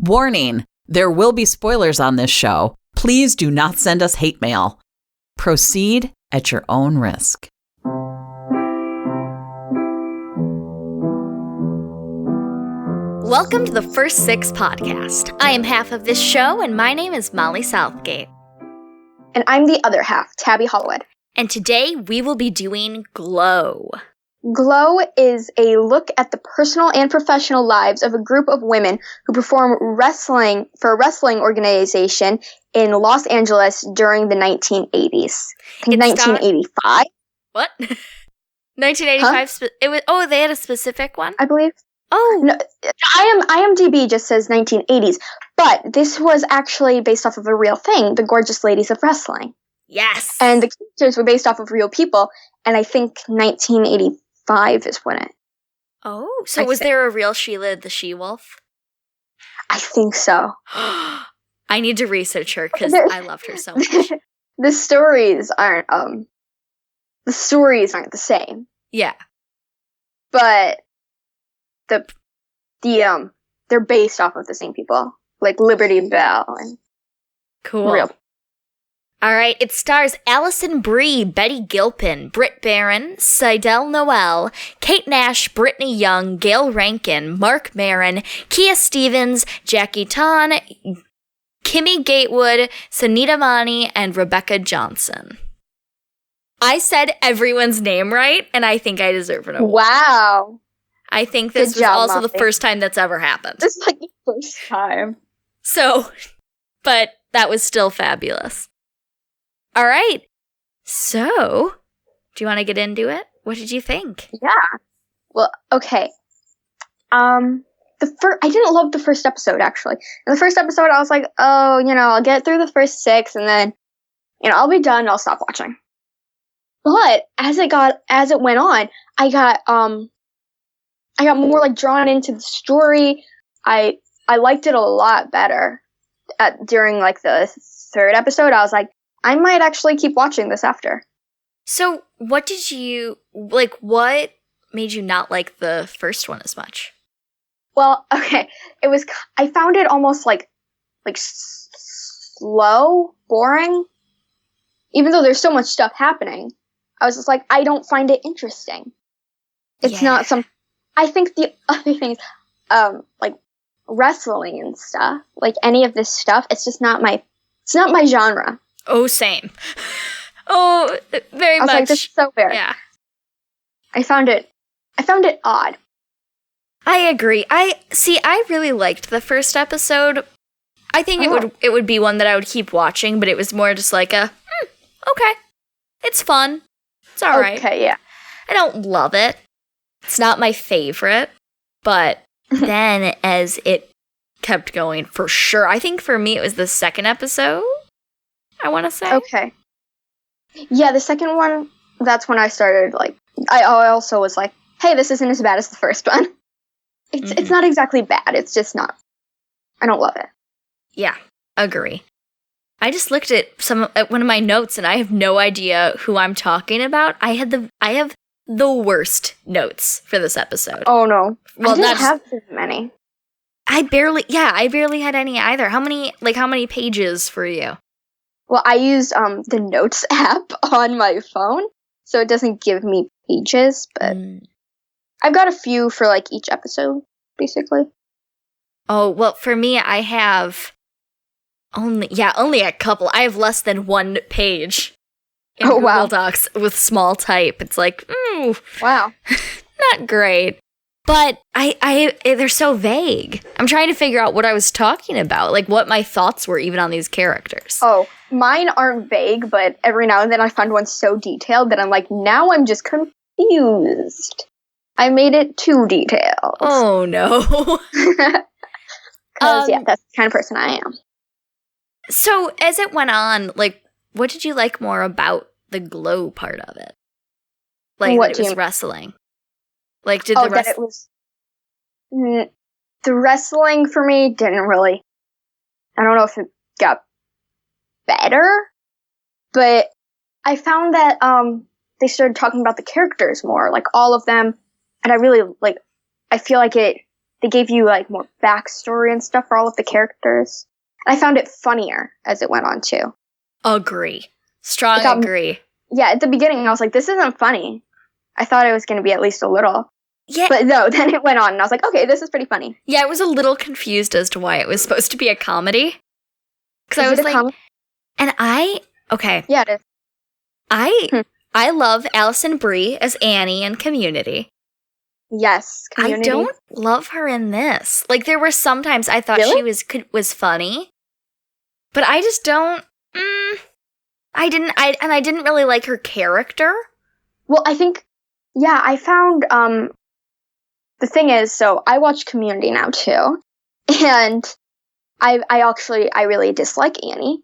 Warning, there will be spoilers on this show. Please do not send us hate mail. Proceed at your own risk. Welcome to the First Six podcast. I am half of this show, and my name is Molly Southgate. And I'm the other half, Tabby Hollywood. And today we will be doing Glow. Glow is a look at the personal and professional lives of a group of women who perform wrestling for a wrestling organization in Los Angeles during the 1980s. 1985? What? 1985? Huh? It was. Oh, they had a specific one? I believe. Oh. No, IMDb just says 1980s, but this was actually based off of a real thing, the Gorgeous Ladies of Wrestling. Yes. And the characters were based off of real people, and I think 1985 is when it... Oh, so was there a real Sheila the She-Wolf? I think so. I need to research her, because I loved her so much. The stories aren't the same. Yeah. But they're based off of the same people, like Liberty Bell and cool. Real. All right, it stars Alison Brie, Betty Gilpin, Britt Barron, Sydel Noel, Kate Nash, Brittany Young, Gail Rankin, Mark Maron, Kia Stevens, Jackie Tan, Kimmy Gatewood, Sunita Mani, and Rebecca Johnson. I said everyone's name right, and I think I deserve an award. Wow. I think this was also the first time that's ever happened. This is like the first time. So, but that was still fabulous. All right. So, do you want to get into it? What did you think? Yeah. Well, okay. I didn't love the first episode, actually. In the first episode, I was like, oh, I'll get through the first 6 and then, I'll be done. I'll stop watching. But as it went on, I got more like drawn into the story. I liked it a lot better during like the 3rd episode. I was like, I might actually keep watching this after. So what made you not like the first one as much? Well, okay. I found it almost like slow, boring. Even though there's so much stuff happening, I was just like, I don't find it interesting. It's not some. I think the other things, like wrestling and stuff, like any of this stuff, it's not my genre. Oh, same. Oh, very much. I was like, this is so weird. Yeah. I found it odd. I agree. I really liked the first episode. I think it would be one that I would keep watching, but it was more just like okay. It's fun. It's all right. Okay, yeah. I don't love it. It's not my favorite, but then as it kept going, for sure. I think for me it was the 2nd episode, I want to say. Okay. Yeah, the second one, that's when I started, like, I also was like, hey, this isn't as bad as the first one. It's not exactly bad, it's just not. I don't love it. Yeah, agree. I just looked at one of my notes and I have no idea who I'm talking about. I have the worst notes for this episode. Oh no. Well, I didn't have too many. I barely had any either. How many pages for you? Well, I used the Notes app on my phone, so it doesn't give me pages, but I've got a few for like each episode, basically. Oh, well, for me I have only a couple. I have less than 1 page in Google Docs with small type. It's like, wow. Not great. But they're so vague. I'm trying to figure out what I was talking about, like what my thoughts were even on these characters. Oh, mine aren't vague, but every now and then I find one so detailed that I'm like, now I'm just confused. I made it too detailed. Oh, no. Because, that's the kind of person I am. So, as it went on, like, what did you like more about the Glow part of it? Like, that it was wrestling. Like, did the that it was... The wrestling for me didn't really... I don't know if it got better, but I found that they started talking about the characters more, like all of them, and I really, like, I feel like it they gave you like more backstory and stuff for all of the characters. And I found it funnier as it went on too. Agree. Strong agree. Yeah, at the beginning I was like, this isn't funny. I thought it was going to be at least a little. Yeah. But no, then it went on and I was like, okay, this is pretty funny. Yeah, I was a little confused as to why it was supposed to be a comedy. Because I was like, okay. Yeah, it is. I love Alison Brie as Annie in Community. Yes, Community. I don't love her in this. Like, there were some times I thought she was funny, but I just don't. I didn't really like her character. Well, I think, yeah, I found the thing is, so I watch Community now too, and I really dislike Annie,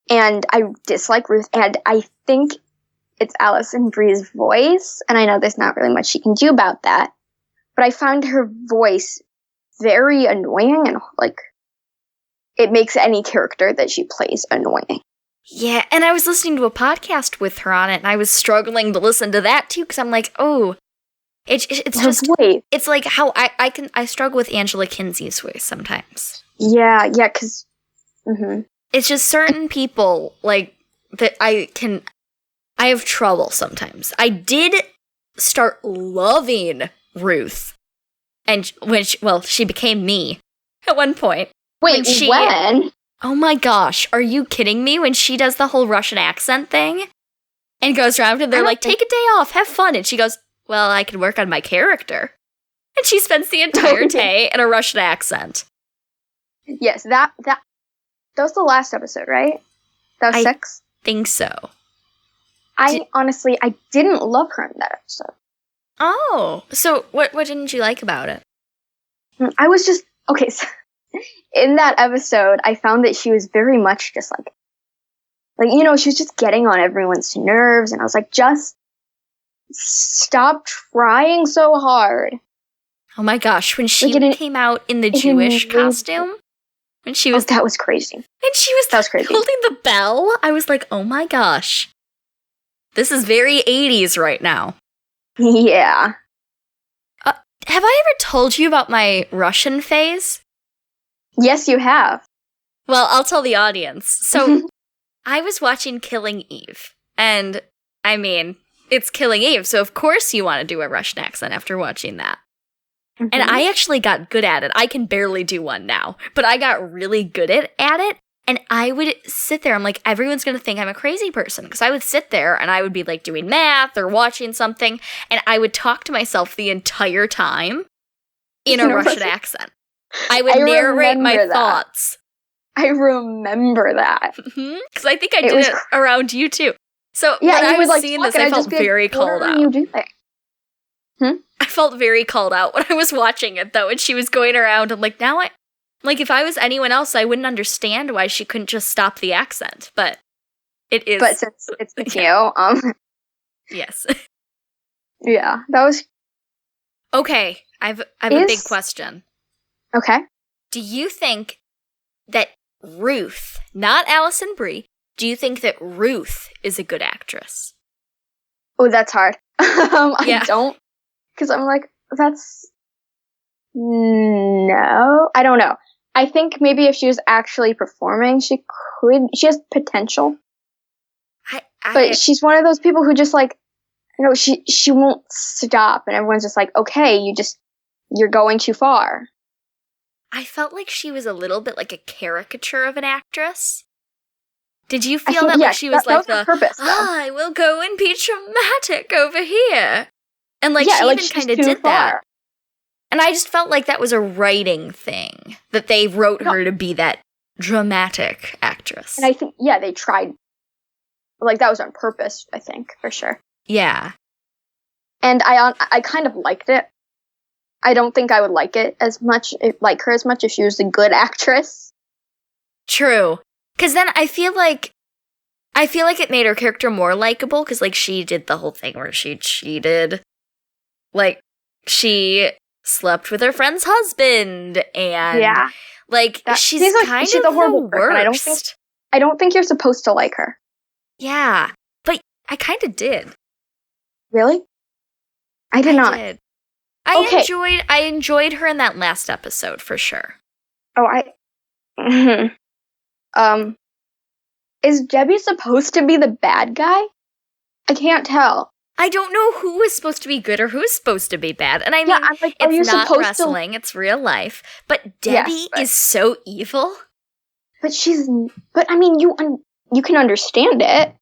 and I dislike Ruth, and I think it's Alison Brie's voice, and I know there's not really much she can do about that, but I found her voice very annoying, and like, it makes any character that she plays annoying. Yeah, and I was listening to a podcast with her on it, and I was struggling to listen to that too, because I'm like, oh, it's just, it's like how I struggle with Angela Kinsey's voice sometimes. Yeah, because, It's just certain people, like, that I have trouble sometimes. I did start loving Ruth, and she became me at one point. Wait, when? Oh my gosh, are you kidding me? When she does the whole Russian accent thing and goes around and they're like, take a day off, have fun. And she goes, well, I can work on my character. And she spends the entire day in a Russian accent. Yes, that was the last episode, right? That was 6? I think so. Honestly, I didn't love her in that episode. Oh, so what didn't you like about it? I was just, okay, so in that episode, I found that she was very much just like, she was just getting on everyone's nerves, and I was like, just stop trying so hard. Oh my gosh, when she came out in the Jewish costume, when she was... that was crazy. And she was holding the bell, I was like, oh my gosh. This is very 80s right now. Yeah. Have I ever told you about my Russian phase? Yes, you have. Well, I'll tell the audience. So, I was watching Killing Eve, and, I mean, it's Killing Eve, so of course you want to do a Russian accent after watching that. Mm-hmm. And I actually got good at it. I can barely do one now, but I got really good at it, and I would sit there, I'm like, everyone's going to think I'm a crazy person, because I would sit there, and I would be, like, doing math or watching something, and I would talk to myself the entire time in a Russian accent. I would narrate my thoughts. I remember that. Because I think I did it around you, too. So when I was seeing this, I felt very called out. You doing? I felt very called out when I was watching it, though, and she was going around, and now if I was anyone else, I wouldn't understand why she couldn't just stop the accent, but it is. But since it's you, yes. Yeah, that was... Okay, I have a big question. Okay. Do you think that Ruth, not Alison Brie, do you think that Ruth is a good actress? Oh, that's hard. I don't. Because I'm like, no. I don't know. I think maybe if she was actually performing, she has potential. But she's one of those people who just she won't stop, and everyone's just like, okay, you're going too far. I felt like she was a little bit like a caricature of an actress. Did you feel she was like the purpose, I will go and be dramatic over here? And she even kind of did that. And I just felt like that was a writing thing, that they wrote her to be that dramatic actress. And I think, they tried. That was on purpose, I think, for sure. Yeah. And I kind of liked it. I don't think I would like her as much if she was a good actress. True. Because then I feel like it made her character more likable, because she did the whole thing where she cheated. She slept with her friend's husband, and she's kind of the horrible worst. I don't think you're supposed to like her. Yeah, but I kind of did. Really? I did not. I enjoyed her in that last episode for sure. Is Debbie supposed to be the bad guy? I can't tell. I don't know who is supposed to be good or who's supposed to be bad. And I mean, I'm like, are you it's not supposed wrestling, it's real life. But Debbie is so evil. But I mean, you can understand it.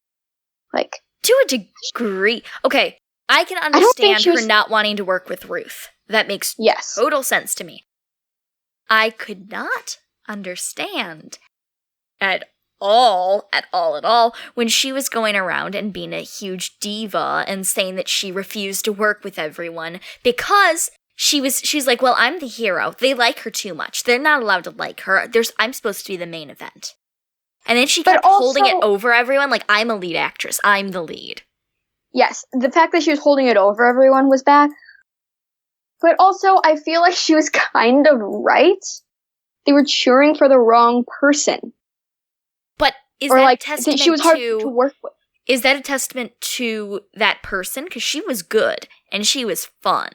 Like, to a degree. Okay, I can understand her not wanting to work with Ruth. That makes total sense to me. I could not understand at all, when she was going around and being a huge diva and saying that she refused to work with everyone because she's like, well, I'm the hero. They like her too much. They're not allowed to like her. I'm supposed to be the main event. And then she kept holding it over everyone like, I'm a lead actress. I'm the lead. Yes, the fact that she was holding it over everyone was bad. But also, I feel like she was kind of right. They were cheering for the wrong person. But is that a testament she was hard to work with? Is that a testament to that person? Because she was good and she was fun.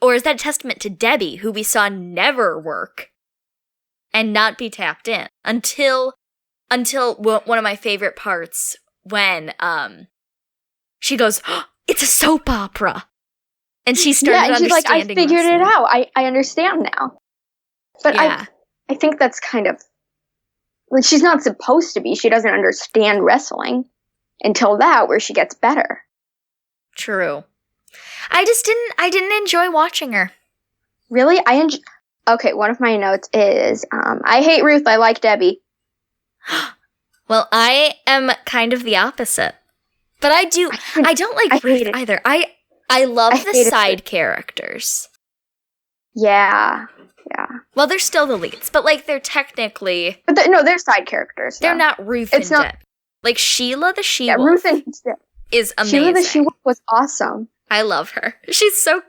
Or is that a testament to Debbie, who we saw never work and not be tapped in until one of my favorite parts when she goes, oh, it's a soap opera. And she started understanding. She's like, I figured it out. I understand now. But I think that's kind of, like, she's not supposed to be. She doesn't understand wrestling until where she gets better. True. I didn't enjoy watching her. Really? Okay, one of my notes is, I hate Ruth, I like Debbie. Well, I am kind of the opposite. But I don't like Ruth either. I love the side characters. Yeah. Well, they're still the leads, but like they're technically. But they're side characters. They're not Ruth and Deb. Like Sheila the She-Wolf. Yeah, Ruth and Deb is amazing. Sheila the She-Wolf was awesome. I love her. She's so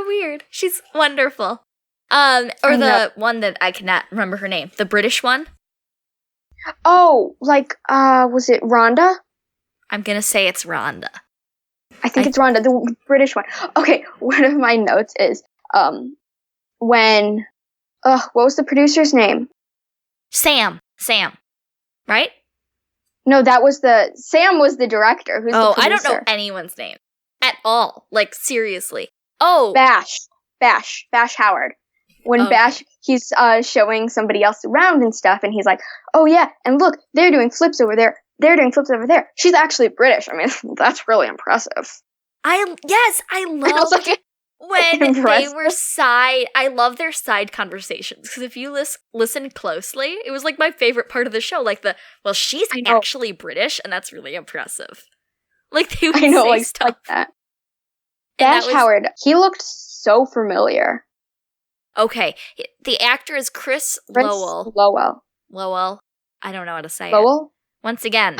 weird. She's wonderful. Or the one that I cannot remember her name. The British one. Oh, like was it Rhonda? I'm gonna say it's Rhonda. I think it's Rhonda, the British one. Okay, one of my notes is, when, what was the producer's name? Sam, right? No, Sam was the director. Who's the producer? I don't know anyone's name at all. Like, seriously. Oh. Bash Howard. When Bash, he's showing somebody else around and stuff, and he's like, oh yeah, and look, they're doing flips over there. They're doing flips over there. She's actually British. I mean, that's really impressive. I love when they were I love their side conversations. Because if you listen closely, it was like my favorite part of the show. Like she's actually British, and that's really impressive. Like they would say stuff like that. Bash Howard, he looked so familiar. Okay, the actor is Chris Lowell. Lowell. I don't know how to say Lowell? Once again.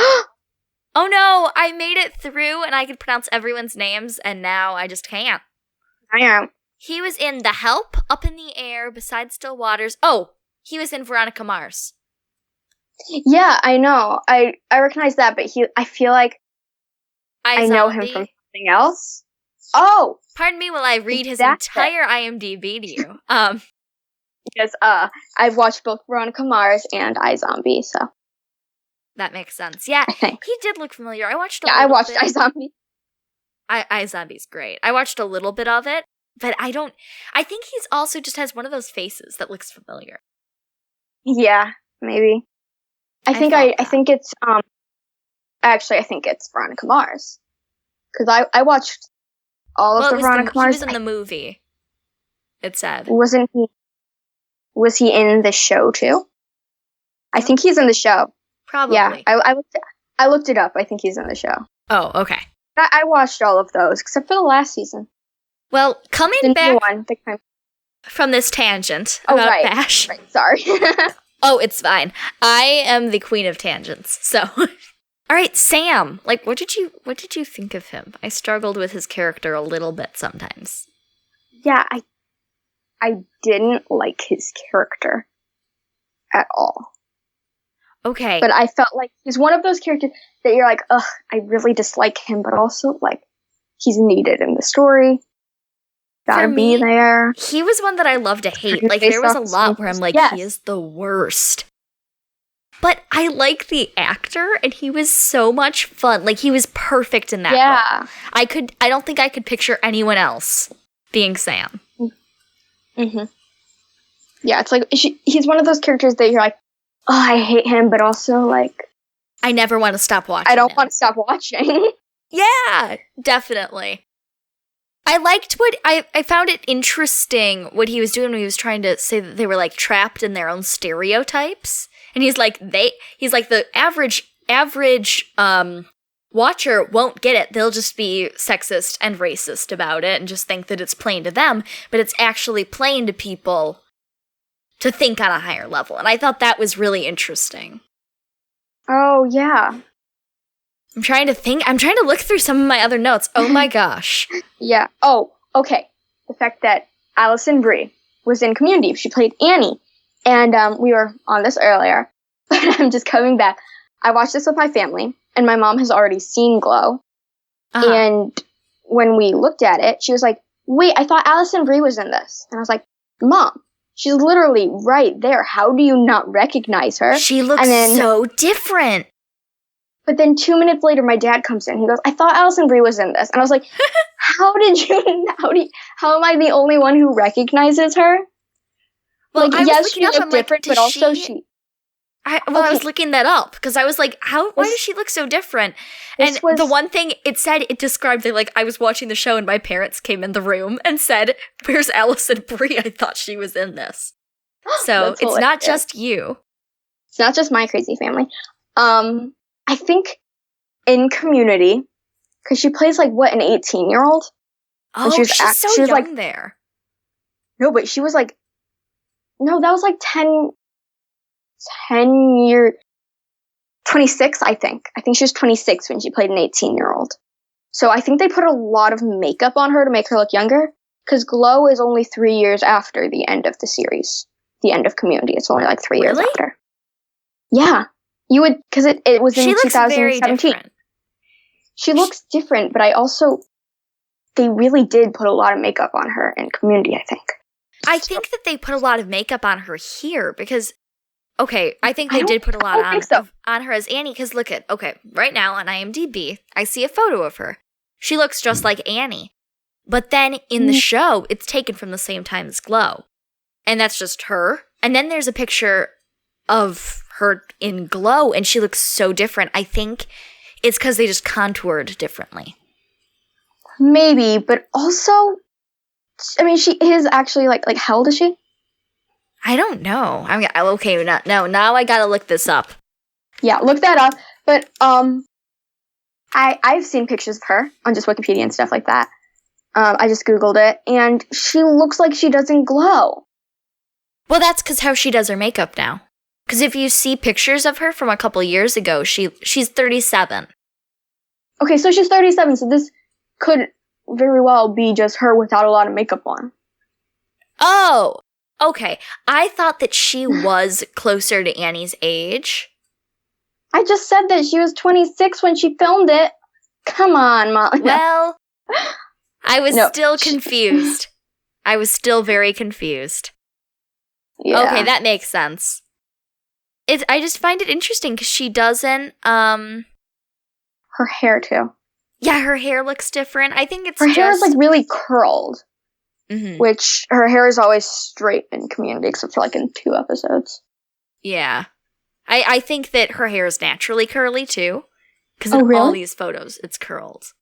Oh no, I made it through and I could pronounce everyone's names and now I just can't. I am. He was in The Help, Up in the Air, Beside Still Waters. Oh, he was in Veronica Mars. Yeah, I know. I recognize that, but I feel like I know him from something else. Oh! Pardon me while I read his entire IMDb to you. Because I've watched both Veronica Mars and iZombie, so. That makes sense. Yeah, he did look familiar. I watched I watched iZombie. iZombie's great. I watched a little bit of it, but I think he's also just has one of those faces that looks familiar. Yeah, maybe. I think it's I think it's Veronica Mars. Because I watched all of the Veronica Mars. He was in the movie. It said. Wasn't he? Was he in the show too? I think he's in the show. Probably. Yeah, I looked it up. I think he's in the show. Oh, okay. I watched all of those, except for the last season. Well, coming back from this tangent about Bash. Right, sorry. Oh, it's fine. I am the queen of tangents, so... All right, Sam. Like, what did you think of him? I struggled with his character a little bit sometimes. Yeah, I didn't like his character at all. Okay. But I felt like he's one of those characters that you're like, ugh, I really dislike him, but also, like, he's needed in the story. gotta be there. He was one that I love to hate. Like, there was a lot where I'm like, he is the worst. But I like the actor, and he was so much fun. Like, he was perfect in that role. I don't think I could picture anyone else being Sam. Mm-hmm. Yeah, it's like, he's one of those characters that you're like, oh, I hate him, but also, like... I never want to stop watching I don't want to stop watching. Yeah, definitely. I liked I found it interesting what he was doing when he was trying to say that they were, like, trapped in their own stereotypes. And he's like, the average watcher won't get it. They'll just be sexist and racist about it and just think that it's plain to them, but it's actually plain to people to think on a higher level. And I thought that was really interesting. Oh, yeah. I'm trying to look through some of my other notes. Oh my gosh. Yeah. Oh, okay. The fact that Alison Brie was in Community. She played Annie. And we were on this earlier, but I'm just coming back. I watched this with my family, and my mom has already seen Glow. Uh-huh. And when we looked at it, she was like, wait, I thought Alison Brie was in this. And I was like, Mom, she's literally right there. How do you not recognize her? She looks so different. But then 2 minutes later, my dad comes in. He goes, I thought Alison Brie was in this. And I was like, how am I the only one who recognizes her? Well, like, yes, she looked different, but also I was looking that up because I was like, why does she look so different? And the one thing it described that, like, I was watching the show and my parents came in the room and said, where's Alison Brie? I thought she was in this. So it's not just you. It's not just my crazy family. I think in Community, because she plays, like, what, an 18-year-old? Oh, she's so young there. No, but she was, like, no, that was, like, 10 years, 26, I think. I think she was 26 when she played an 18-year-old. So I think they put a lot of makeup on her to make her look younger, because Glow is only 3 years after the end of the series. The end of Community. It's only, like, 3 years after. Yeah. You would, because it was in 2017. She looks different, but they really did put a lot of makeup on her in Community, I think. I think that they put a lot of makeup on her here because, okay, I think they did put a lot on her as Annie because right now on IMDb, I see a photo of her. She looks just like Annie. But then in the show, it's taken from the same time as Glow. And that's just her. And then there's a picture of her in Glow, and she looks so different. I think it's because they just contoured differently. Maybe, but also, I mean, she is actually, like how old is she? I don't know. Now I gotta look this up. Yeah, look that up. But, I've seen pictures of her on just Wikipedia and stuff like that. I just Googled it, and she looks like she doesn't Glow. Well, that's because how she does her makeup now. Because if you see pictures of her from a couple years ago, she's 37. Okay, so she's 37, so this could very well be just her without a lot of makeup on. Oh, okay. I thought that she was closer to Annie's age. I just said that she was 26 when she filmed it. Come on, Molly. Well, I was still confused. I was still very confused. Yeah. Okay, that makes sense. I just find it interesting because she doesn't, her hair too. Yeah, her hair looks different. I think it's her hair is, like, really curled. Mm-hmm. Which, her hair is always straight in Community, except for, like, in 2 episodes. Yeah. I think that her hair is naturally curly, too. Because in all these photos, it's curled.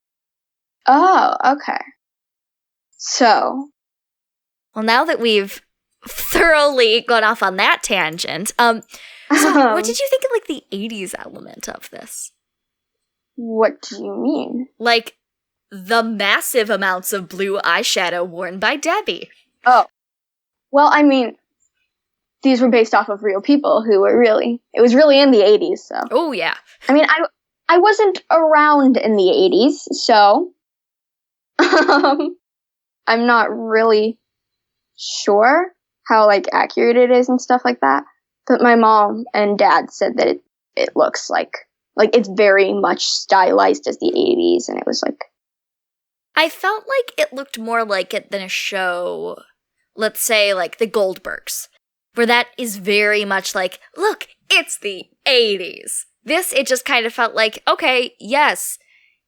Oh, okay. So. Well, now that we've thoroughly gone off on that tangent, so what did you think of, like, the 80s element of this? What do you mean? Like, the massive amounts of blue eyeshadow worn by Debbie. Oh. Well, I mean, these were based off of real people who were it was really in the 80s, so. Oh, yeah. I mean, I wasn't around in the 80s, so. I'm not really sure how, like, accurate it is and stuff like that. But my mom and dad said that it looks like it's very much stylized as the 80s, and it was like. I felt like it looked more like it than a show, let's say, like The Goldbergs, where that is very much like, look, it's the 80s. This, it just kind of felt like, okay, yes,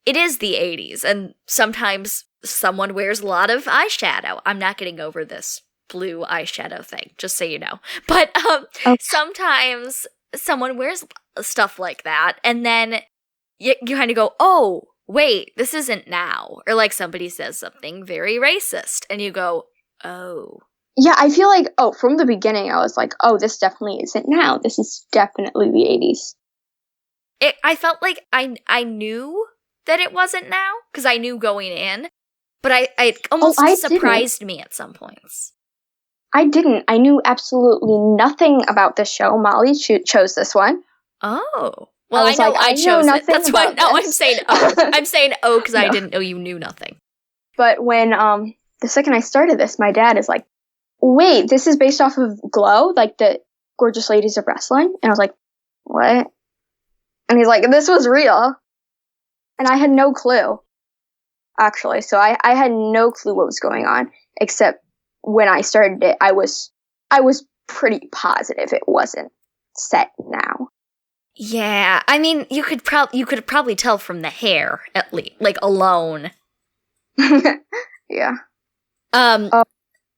it is the 80s, and sometimes someone wears a lot of eyeshadow. I'm not getting over this blue eyeshadow thing, just so you know. But sometimes someone wears stuff like that, and then you kind of go, oh, wait, this isn't now. Or like somebody says something very racist, and you go, oh. Yeah, I feel like, from the beginning, I was like, this definitely isn't now. This is definitely the 80s. I felt like I knew that it wasn't now, because I knew going in, but it almost surprised me at some points. I didn't. I knew absolutely nothing about this show. Molly chose this one. Oh. Well, I chose it. That's why now I'm saying I'm saying because I didn't know you knew nothing. But when, the second I started this, my dad is like, wait, this is based off of Glow, like the Gorgeous Ladies of Wrestling? And I was like, what? And he's like, this was real. And I had no clue, actually. So I had no clue what was going on, except when I started it, I was pretty positive it wasn't set now. Yeah, I mean, you could probably tell from the hair, at least, like, alone. Yeah.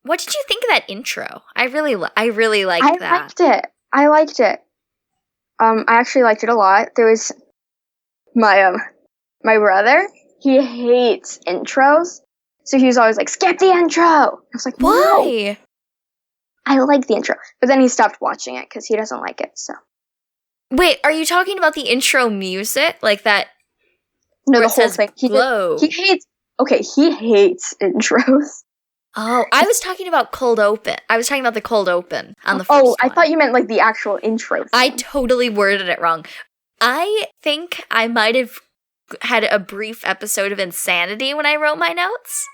What did you think of that intro? I really liked that. I liked it. I actually liked it a lot. There was my brother. He hates intros, so he was always like, "Skip the intro." I was like, "Why?" No. I like the intro, but then he stopped watching it because he doesn't like it. So. Wait, are you talking about the intro music, like that? No, the whole thing. Glow. He hates intros. Oh, I was talking about cold open. I was talking about the cold open on the first one. I thought you meant like the actual intro thing. I totally worded it wrong. I think I might have had a brief episode of insanity when I wrote my notes.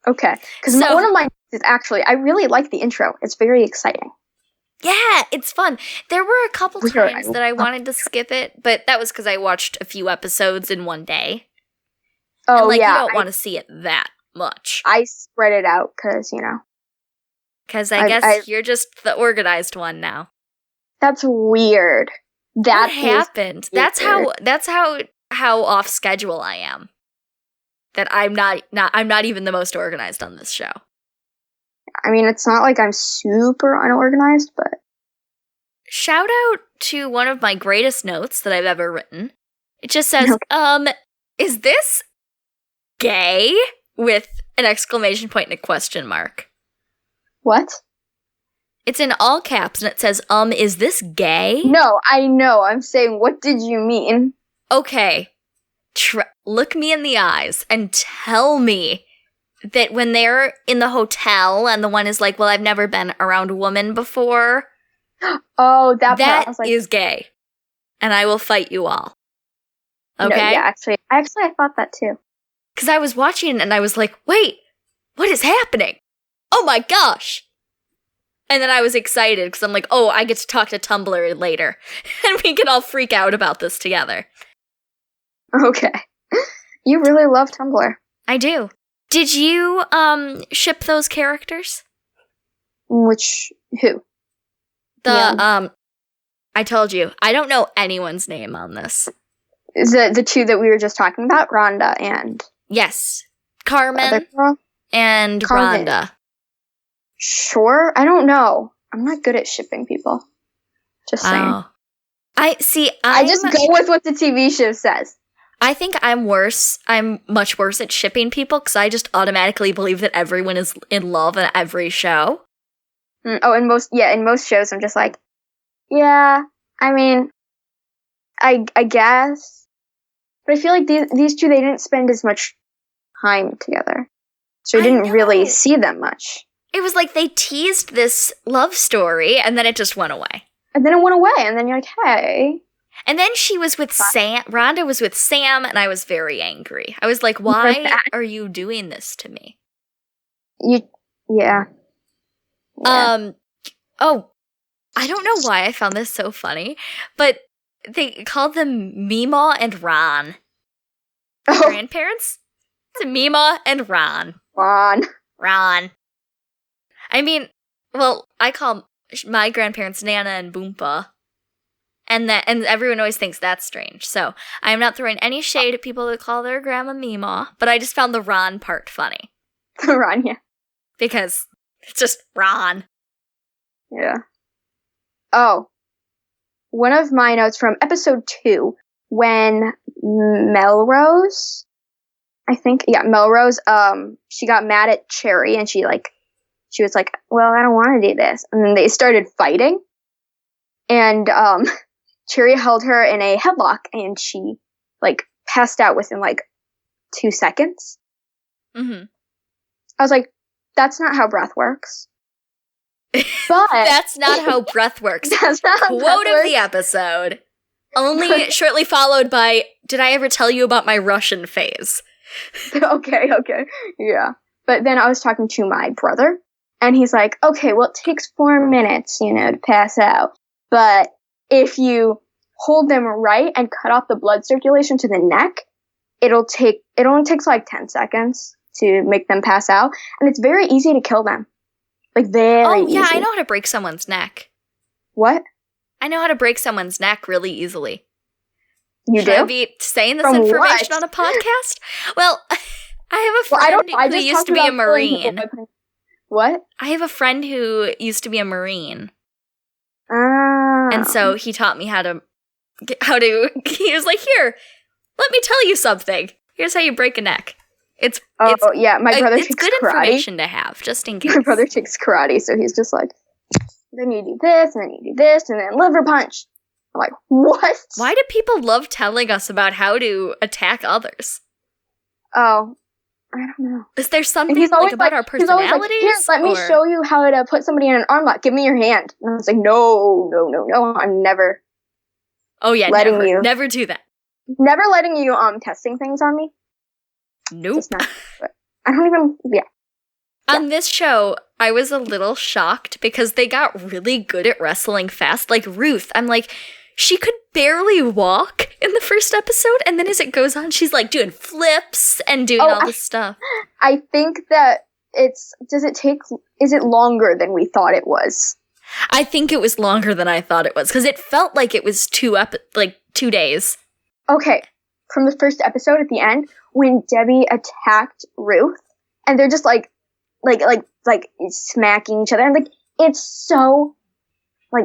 Okay, because one of my notes is actually, I really like the intro. It's very exciting. Yeah, it's fun. There were a couple times that I wanted to skip it, but that was because I watched a few episodes in one day. Oh, and, you don't want to see it that much. I spread it out because, Because I guess you're just the organized one now. That's weird. What happened? That's how off schedule I am. That I'm not even the most organized on this show. I mean, it's not like I'm super unorganized, but... Shout out to one of my greatest notes that I've ever written. It just says, is this gay? With an exclamation point and a question mark. What? It's in all caps and it says, is this gay? No, I know. I'm saying, what did you mean? Okay. Look me in the eyes and tell me that when they're in the hotel and the one is like, well, I've never been around a woman before. Oh, that is gay. And I will fight you all. Okay? No, yeah, actually, I thought that too. Because I was watching and I was like, wait, what is happening? Oh my gosh. And then I was excited because I'm like, I get to talk to Tumblr later. And we can all freak out about this together. Okay. You really love Tumblr. I do. Did you ship those characters? Who? I told you, I don't know anyone's name on this. Is it the two that we were just talking about? Rhonda and... Yes. Carmen and Rhonda. Sure? I don't know. I'm not good at shipping people. Just saying. I just go with what the TV show says. I think I'm worse. I'm much worse at shipping people because I just automatically believe that everyone is in love in every show. In most shows I'm just like, yeah, I mean, I guess. But I feel like these two, they didn't spend as much time together. So you didn't really see them much. It was like they teased this love story and then it just went away. And then it went away and then you're like, hey. And then she was with Sam. Rhonda was with Sam and I was very angry. I was like, why are you doing this to me? Yeah. I don't know why I found this so funny, but they called them Mima and Ron. Grandparents? It's Mima and Ron. Ron. I mean, well, I call my grandparents Nana and Boompa. And everyone always thinks that's strange. So I am not throwing any shade at people that call their grandma Mima, but I just found the Ron part funny. Ron, yeah. Because it's just Ron. Yeah. Oh. One of my notes from episode 2, when Melrose, she got mad at Cherry and she was like, well, I don't want to do this. And then they started fighting. And, Cherry held her in a headlock and she, passed out within, 2 seconds. Mm-hmm. I was like, that's not how breath works. But that's not how breath works. That's not how Quote breath of works. the episode. Only shortly followed by, did I ever tell you about my Russian phase? Okay. Yeah. But then I was talking to my brother, and he's like, okay, well, it takes 4 minutes, to pass out. But if you hold them right and cut off the blood circulation to the neck, it only takes 10 seconds to make them pass out. And it's very easy to kill them. Very easy. Oh, yeah, I know how to break someone's neck. What? I know how to break someone's neck really easily. You Should I do? be saying this From information what? on a podcast? Well, I have a friend who used to be a Marine. What? I have a friend who used to be a Marine. Ah. And so he taught me how to, he was like, here, let me tell you something. Here's how you break a neck. Yeah, my brother takes good karate. information to have, just in case. My brother takes karate, so he's just like, then you do this, and then you do this, and then liver punch. I'm like, what? Why do people love telling us about how to attack others? Oh, I don't know. Is there something about our He's always personalities? like, here, let me show you how to put somebody in an arm lock. Give me your hand. And I was like, no, I'm never. Oh yeah, never do that. Never letting you testing things on me. Nope. Just not, I don't even. Yeah. On this show, I was a little shocked because they got really good at wrestling fast. Like Ruth, I'm like, she could barely walk in the first episode, and then as it goes on, she's doing flips and doing all this stuff. I think that is it longer than we thought it was? I think it was longer than I thought it was, because it felt like it was 2 days. Okay, from the first episode at the end, when Debbie attacked Ruth, and they're just smacking each other, and it's so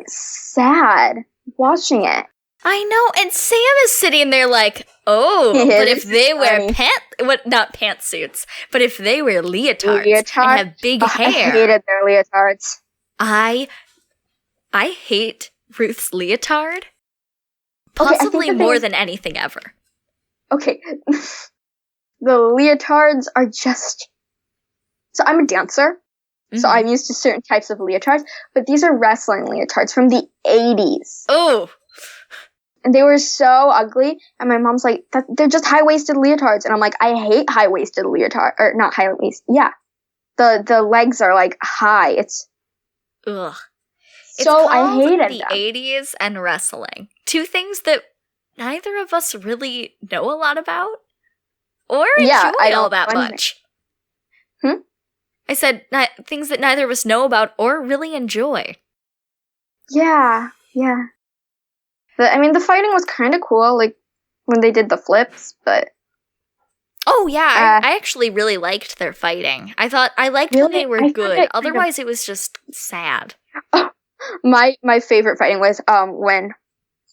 sad watching it. I know, and Sam is sitting there but if they wear not pantsuits, but if they wear leotards and have big hair. I hated their leotards. I hate Ruth's leotard, possibly more than anything ever. Okay, the leotards are just... So I'm a dancer, so I'm used to certain types of leotards, but these are wrestling leotards from the 80s. Oh! And they were so ugly, and my mom's like, they're just high-waisted leotards. And I'm like, I hate high-waisted leotard, or not high-waist, yeah. The legs are high, it's... Ugh. So I hated the them. 80s and wrestling. 2 things that neither of us really know a lot about, or enjoy all that much. I said things that neither of us know about or really enjoy. Yeah. The fighting was kind of cool, when they did the flips, but... Oh, yeah, I actually really liked their fighting. I liked when they were good. Otherwise, it was just sad. My favorite fighting was when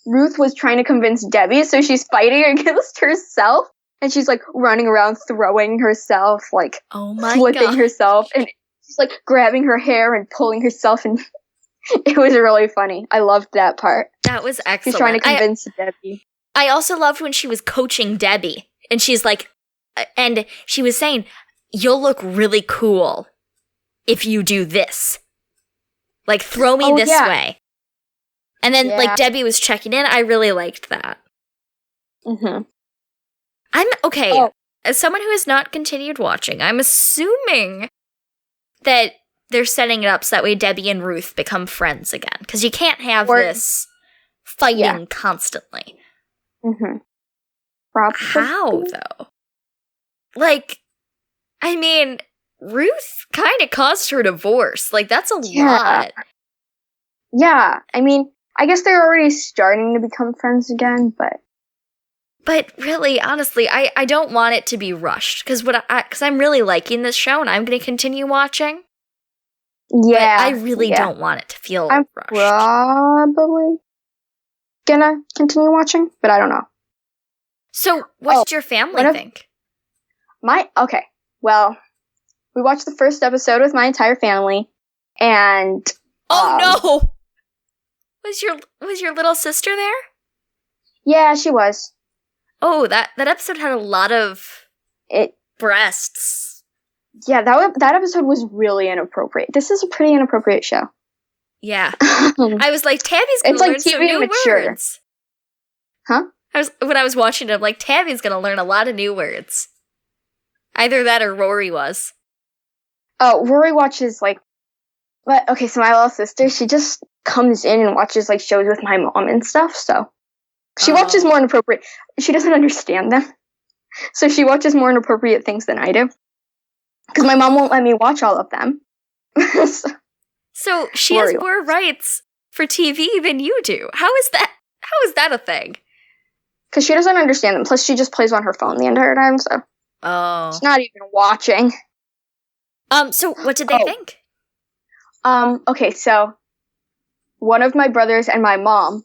Ruth was trying to convince Debbie, so she's fighting against herself, and she's running around throwing herself, oh my flipping God. herself, and she's grabbing her hair and pulling herself, and it was really funny. I loved that part. That was excellent. She's trying to convince Debbie. I also loved when she was coaching Debbie, and she's and she was saying, you'll look really cool if you do this. Throw me this way. And then, Debbie was checking in. I really liked that. Mm-hmm. As someone who has not continued watching, I'm assuming that they're setting it up so that way Debbie and Ruth become friends again. Because you can't have this fighting constantly. Mm-hmm. Probably. How, though? I mean, Ruth kind of caused her divorce. Like, that's a lot. Yeah, I mean, I guess they're already starting to become friends again, but... But really, honestly, I don't want it to be rushed, because I'm really liking this show, and I'm going to continue watching. Yeah. But I really don't want it to feel I'm rushed. Probably gonna continue watching, but I don't know. So, what did your family think? Okay, well, we watched the first episode with my entire family, and... Oh, no! Was your little sister there? Yeah, she was. Oh, that episode had a lot of breasts. Yeah, that episode was really inappropriate. This is a pretty inappropriate show. Yeah. I was like, Tabby's gonna learn some new words. Huh? When I was watching it, I'm like, Tabby's gonna learn a lot of new words. Either that or Rory was. Oh, Rory watches, like... But, okay, so my little sister, she just comes in and watches, like, shows with my mom and stuff, so... She watches more inappropriate... She doesn't understand them. So she watches more inappropriate things than I do. Because my mom won't let me watch all of them. So she has more rights for TV than you do. How is that a thing? Because she doesn't understand them. Plus, she just plays on her phone the entire time, so... She's not even watching. So what did they think? Okay, so... One of my brothers and my mom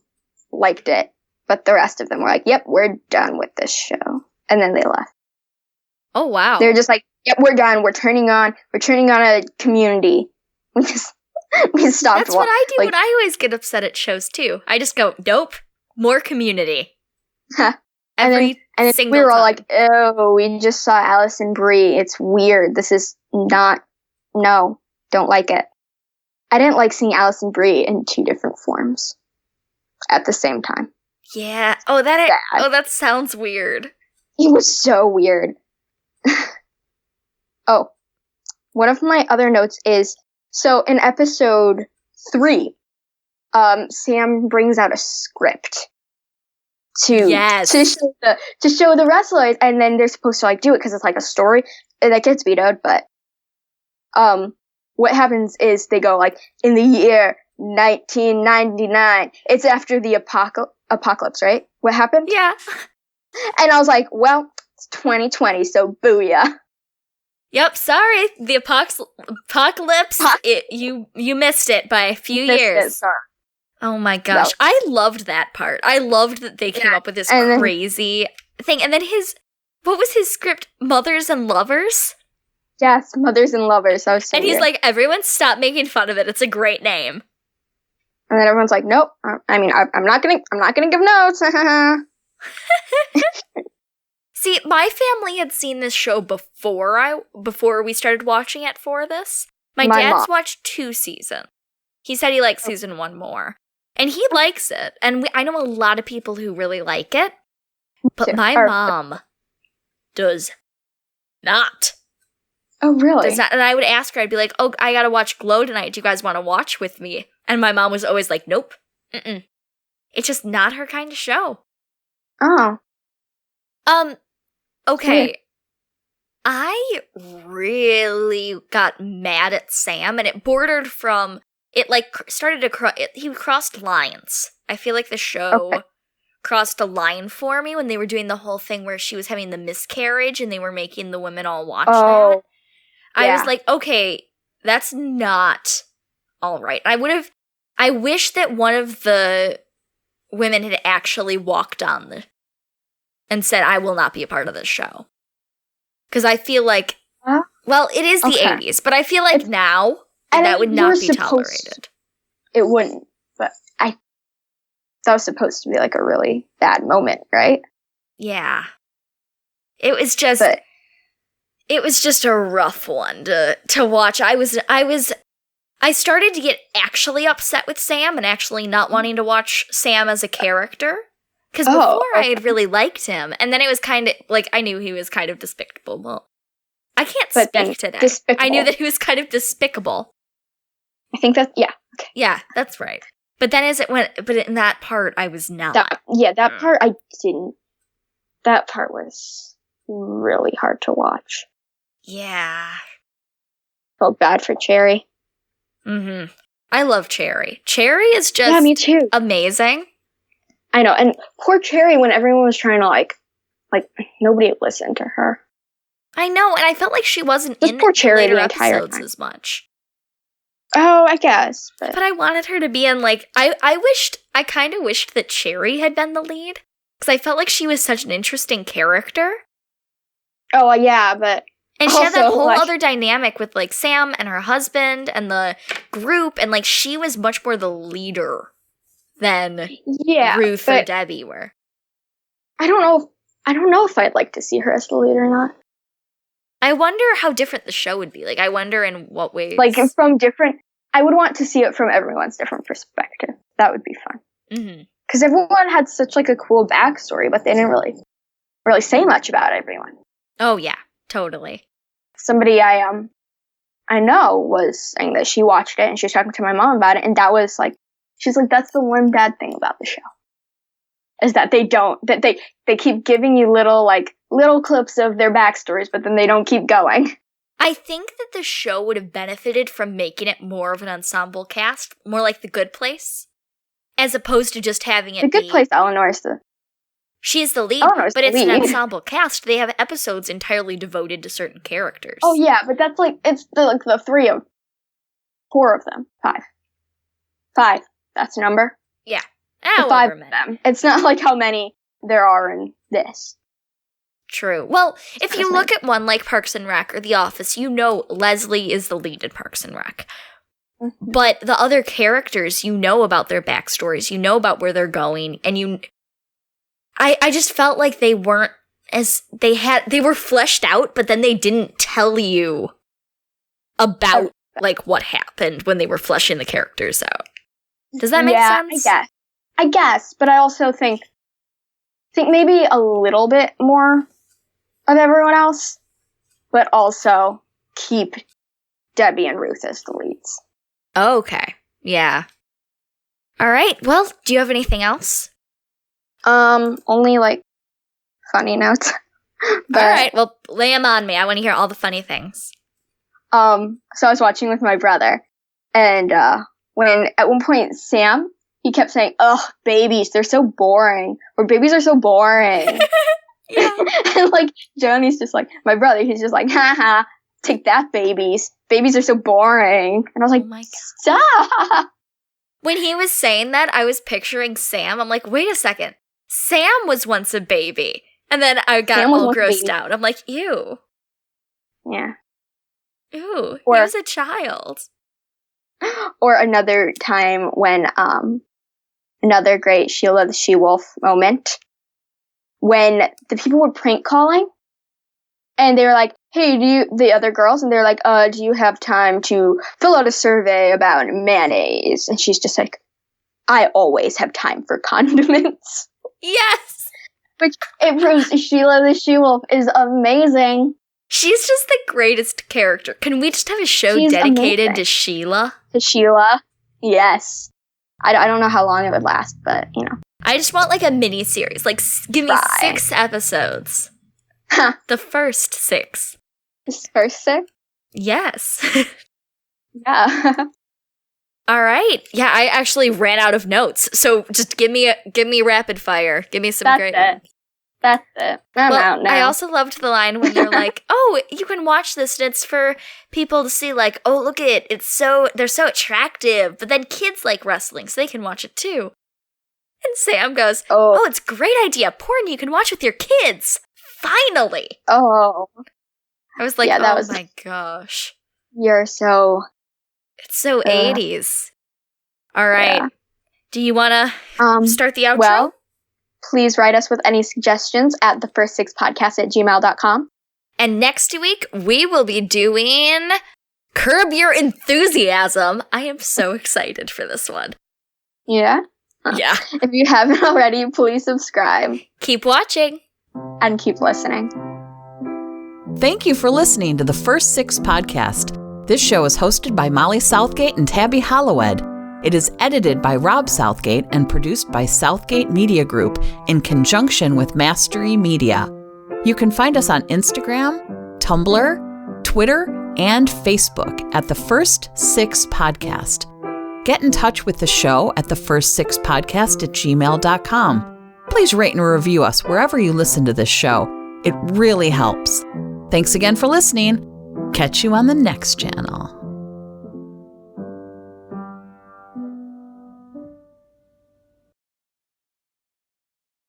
liked it. But the rest of them were like, yep, we're done with this show. And then they left. Oh, wow. They're just like, yep, we're done. We're turning on a Community. We stopped. That's what I do when I always get upset at shows, too. I just go, nope, more Community. And then we were all like, oh, we just saw Allison Brie. It's weird. This is not, no, don't like it. I didn't like seeing Allison Brie in two different forms at the same time. Yeah. That sounds weird. It was so weird. Oh, one of my other notes is, so in episode 3, Sam brings out a script to show the wrestlers, and then they're supposed to like do it because it's like a story that gets vetoed. But what happens is they go like, in the year 1999. It's after the apocalypse, right? What happened? Yeah. And I was like, well, it's 2020, so booyah. Yep, sorry. The apocalypse, you missed it by a few years. Oh my gosh. No. I loved that part. I loved that they came up with this crazy thing. And then what was his script? Mothers and Lovers? Yes, Mothers and Lovers. That was so And he's like, everyone stop making fun of it. It's a great name. And then everyone's like, nope. I mean, I'm not gonna give notes. See, my family had seen this show before we started watching it for this. My dad's watched 2 seasons. He said he likes season 1 more. And he likes it. And I know a lot of people who really like it. But my mom does not. Oh, really? Does not. And I would ask her, I'd be like, oh, I gotta watch Glow tonight. Do you guys want to watch with me? And my mom was always like, nope. Mm-mm. It's just not her kind of show. Oh. Okay. I really got mad at Sam, and it bordered from, it like started to, he crossed lines. I feel like the show crossed a line for me when they were doing the whole thing where she was having the miscarriage and they were making the women all watch that. I was like, okay, that's not all right. I wish that one of the women had actually walked on and said, I will not be a part of this show. Because I feel like, well, it is the 80s, but I feel like now that would not be tolerated. It wouldn't, but that was supposed to be like a really bad moment, right? Yeah. It was just a rough one to watch. I started to get actually upset with Sam and actually not wanting to watch Sam as a character. Because before I had really liked him. And then it was kind of, like, I knew he was kind of despicable. Well, I can't speak today. Despicable. I knew that he was kind of despicable. I think that's, yeah. Okay. Yeah, that's right. But then but in that part, I was not. That part I didn't. That part was really hard to watch. Yeah. Felt bad for Cherry. Mm-hmm. I love Cherry. Cherry is just me too. amazing. I know, and poor Cherry when everyone was trying to like nobody listened to her. I know, and I felt like she wasn't in poor Cherry the later the entire episodes time. as much. Oh, I guess. But I wanted her to be in, like, I kind of wished that Cherry had been the lead. Because I felt like she was such an interesting character. Oh, yeah, but... And she had that also, whole like, other dynamic with, like, Sam and her husband and the group. And, like, she was much more the leader than Ruth or Debbie were. I don't know if I'd like to see her as the lead or not. I wonder how different the show would be. Like, I wonder in what ways. Like, from different... I would want to see it from everyone's different perspective. That would be fun. Mm-hmm. Because everyone had such, like, a cool backstory, but they didn't really say much about everyone. Oh, yeah. Totally. Somebody I know was saying that she watched it, and she was talking to my mom about it, and that was, like... She's like, that's the one bad thing about the show. Is that they keep giving you little clips of their backstories, but then they don't keep going. I think that the show would have benefited from making it more of an ensemble cast, more like The Good Place, as opposed to just having it The Good Place, Eleanor is she's the lead, but it's an ensemble cast. They have episodes entirely devoted to certain characters. Oh yeah, but that's it's the four of them. Five. That's a number. Yeah. The five of them. It's not like how many there are in this. True. Well, if you look at one like Parks and Rec or The Office, you know Leslie is the lead in Parks and Rec. Mm-hmm. But the other characters, you know about their backstories, you know about where they're going, and I just felt like they weren't they were fleshed out, but then they didn't tell you about like what happened when they were fleshing the characters out. Does that make sense? I guess, but I also think maybe a little bit more of everyone else, but also keep Debbie and Ruth as the leads. Okay. Yeah. All right. Well, do you have anything else? Only like funny notes. But, all right. Well, lay them on me. I want to hear all the funny things. So I was watching with my brother, and when at one point Sam, he kept saying, "Ugh, babies, they're so boring," or "Babies are so boring." Yeah. And like Johnny's just like, my brother, he's just like, "Haha, take that, babies. Babies are so boring." And I was like, oh my stop. When he was saying that, I was picturing Sam. I'm like, wait a second. Sam was once a baby. And then I got all grossed out. I'm like, ew. Yeah. Ew. He was a child. Or another time when, another great Sheila the She-Wolf moment, when the people were prank calling, and they were like, "Hey, the other girls," and they're like, "Do you have time to fill out a survey about mayonnaise?" And she's just like, "I always have time for condiments." Yes! Which, it proves Sheila the She-Wolf is amazing. She's just the greatest character. Can we just have a show dedicated to Sheila? To Sheila? Yes. I don't know how long it would last, but, you know. I just want, like, a mini-series. Like, give me 6 episodes. Huh. The first 6. The first 6? Yes. Yeah. All right. Yeah, I actually ran out of notes. So just give me rapid fire. Give me some great ones. That's it. I'm out now. I also loved the line when they're like, "Oh, you can watch this, and it's for people to see. Like, oh, look at it. They're so attractive. But then kids like wrestling, so they can watch it too." And Sam goes, "Oh, it's a great idea. Porn you can watch with your kids. Finally." Oh. I was like, yeah, oh my gosh. You're so... It's so 80s. All right. Yeah. Do you want to start the outro? Well, please write us with any suggestions at thefirst6podcast@gmail.com. And next week, we will be doing Curb Your Enthusiasm. I am so excited for this one. Yeah? Yeah. If you haven't already, please subscribe. Keep watching. And keep listening. Thank you for listening to the First 6 podcast. This show is hosted by Molly Southgate and Tabby Hollowed. It is edited by Rob Southgate and produced by Southgate Media Group in conjunction with Mastery Media. You can find us on Instagram, Tumblr, Twitter, and Facebook at The First Six Podcast. Get in touch with the show at thefirst6podcast@gmail.com. Please rate and review us wherever you listen to this show. It really helps. Thanks again for listening. Catch you on the next channel.